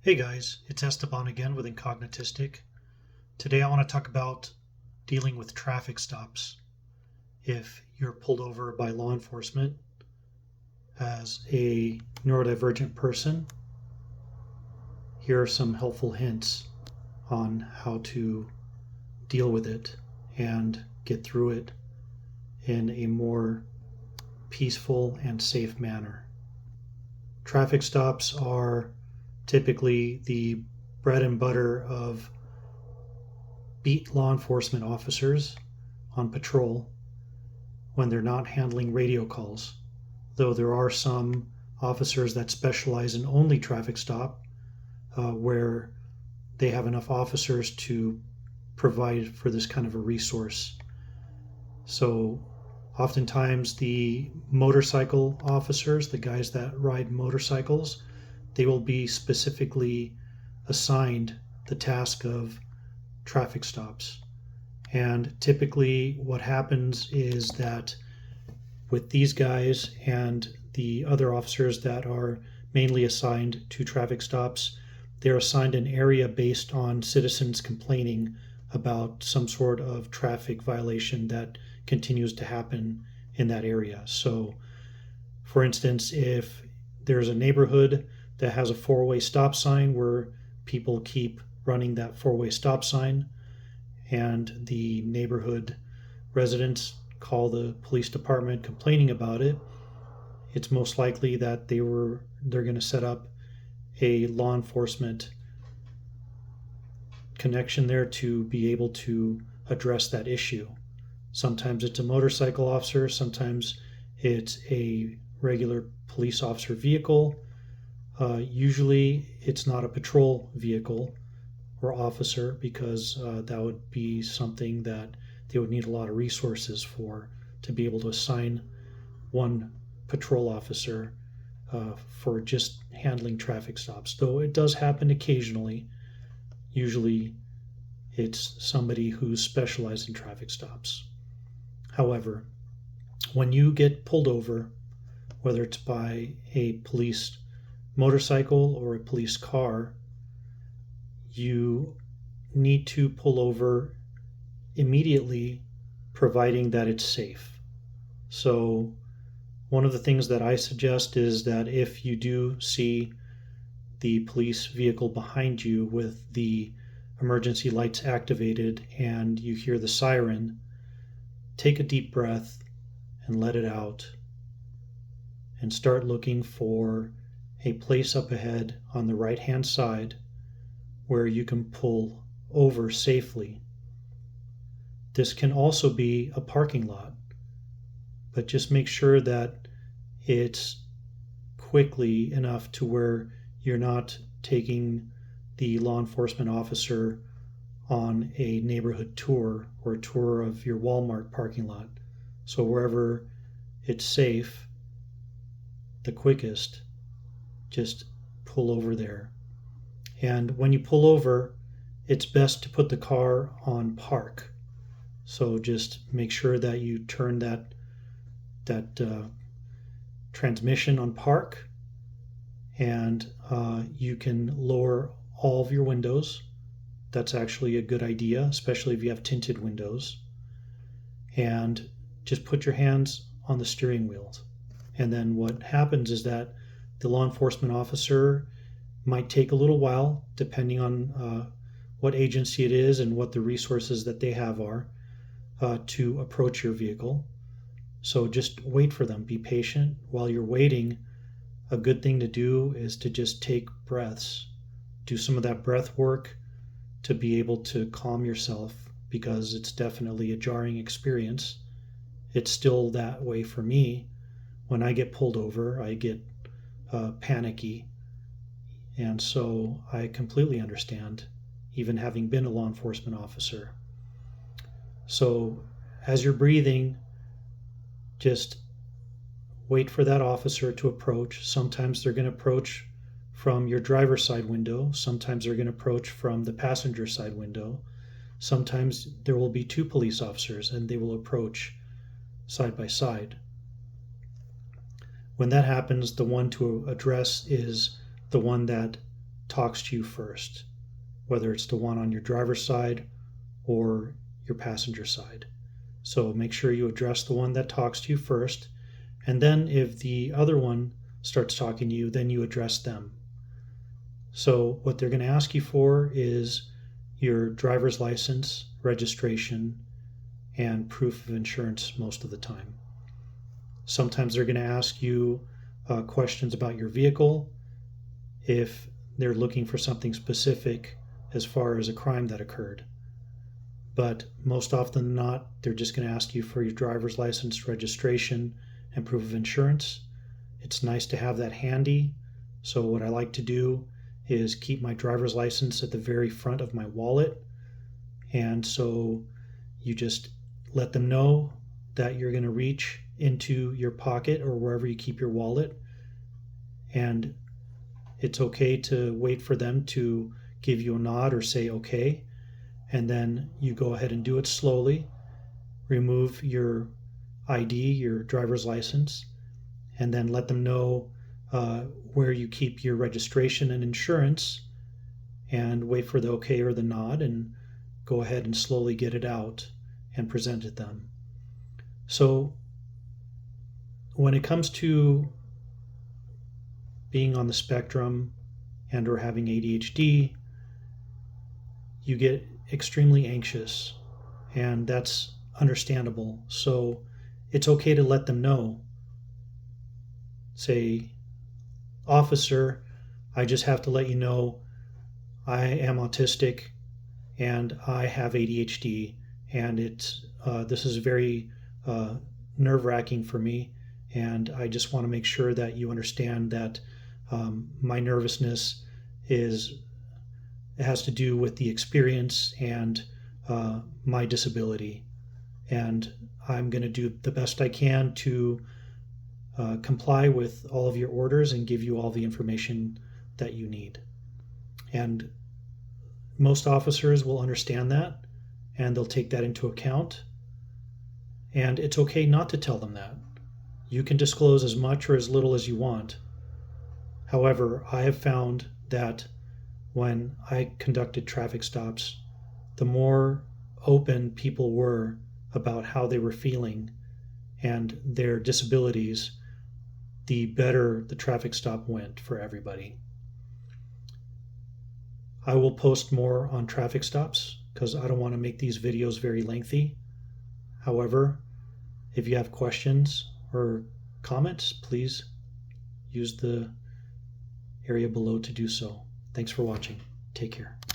Hey guys, it's Esteban again with Incognitistic. Today I want to talk about dealing with traffic stops. If you're pulled over by law enforcement as a neurodivergent person, here are some helpful hints on how to deal with it and get through it in a more peaceful and safe manner. Traffic stops are typically the bread and butter of beat law enforcement officers on patrol when they're not handling radio calls, though there are some officers that specialize in only traffic stop where they have enough officers to provide for this kind of a resource. So oftentimes the motorcycle officers, the guys that ride motorcycles, they will be specifically assigned the task of traffic stops. And typically what happens is that with these guys and the other officers that are mainly assigned to traffic stops, they're assigned an area based on citizens complaining about some sort of traffic violation that continues to happen in that area. So, for instance, if there's a neighborhood that has a four-way stop sign where people keep running that four-way stop sign and the neighborhood residents call the police department complaining about it, it's most likely that they're going to set up a law enforcement connection there to be able to address that issue. Sometimes it's a motorcycle officer, sometimes it's a regular police officer vehicle. Usually it's not a patrol vehicle or officer because that would be something that they would need a lot of resources for to be able to assign one patrol officer for just handling traffic stops. Though it does happen occasionally, usually it's somebody who's specialized in traffic stops. However, when you get pulled over, whether it's by a police motorcycle or a police car, you need to pull over immediately, providing that it's safe. So one of the things that I suggest is that if you do see the police vehicle behind you with the emergency lights activated and you hear the siren, take a deep breath and let it out and start looking for a place up ahead on the right hand side where you can pull over safely. This can also be a parking lot, but just make sure that it's quickly enough to where you're not taking the law enforcement officer on a neighborhood tour or a tour of your Walmart parking lot. So wherever it's safe, the quickest, just pull over there. And when you pull over, it's best to put the car on park. So just make sure that you turn that transmission on park, and you can lower all of your windows. That's actually a good idea, especially if you have tinted windows. And just put your hands on the steering wheels. And then what happens is that the law enforcement officer might take a little while, depending on what agency it is and what the resources that they have are, to approach your vehicle. So just wait for them. Be patient. While you're waiting, a good thing to do is to just take breaths. Do some of that breath work to be able to calm yourself, because it's definitely a jarring experience. It's still that way for me. When I get pulled over, I get panicky. And so I completely understand, even having been a law enforcement officer. So as you're breathing, just wait for that officer to approach. Sometimes they're going to approach from your driver's side window. Sometimes they're going to approach from the passenger side window. Sometimes there will be two police officers and they will approach side by side. When that happens, the one to address is the one that talks to you first, whether it's the one on your driver's side or your passenger side. So make sure you address the one that talks to you first, and then if the other one starts talking to you, then you address them. So what they're going to ask you for is your driver's license, registration, and proof of insurance most of the time. Sometimes they're going to ask you questions about your vehicle if they're looking for something specific as far as a crime that occurred. But most often than not, they're just going to ask you for your driver's license, registration, and proof of insurance. It's nice to have that handy. So what I like to do is keep my driver's license at the very front of my wallet. And so you just let them know that you're going to reach into your pocket or wherever you keep your wallet. And it's okay to wait for them to give you a nod or say okay. And then you go ahead and do it slowly. Remove your ID, your driver's license, and then let them know where you keep your registration and insurance, and wait for the okay or the nod, and go ahead and slowly get it out and present it them. So when it comes to being on the spectrum and or having ADHD, you get extremely anxious, and that's understandable. So it's okay to let them know. Say, officer, I just have to let you know I am autistic and I have ADHD, and this is very nerve-wracking for me, and I just want to make sure that you understand that my nervousness has to do with the experience and my disability, and I'm going to do the best I can to comply with all of your orders and give you all the information that you need. And most officers will understand that, and they'll take that into account. And it's okay not to tell them that. You can disclose as much or as little as you want. However, I have found that when I conducted traffic stops, the more open people were about how they were feeling and their disabilities, the better the traffic stop went for everybody. I will post more on traffic stops because I don't want to make these videos very lengthy. However, if you have questions or comments, please use the area below to do so. Thanks for watching. Take care.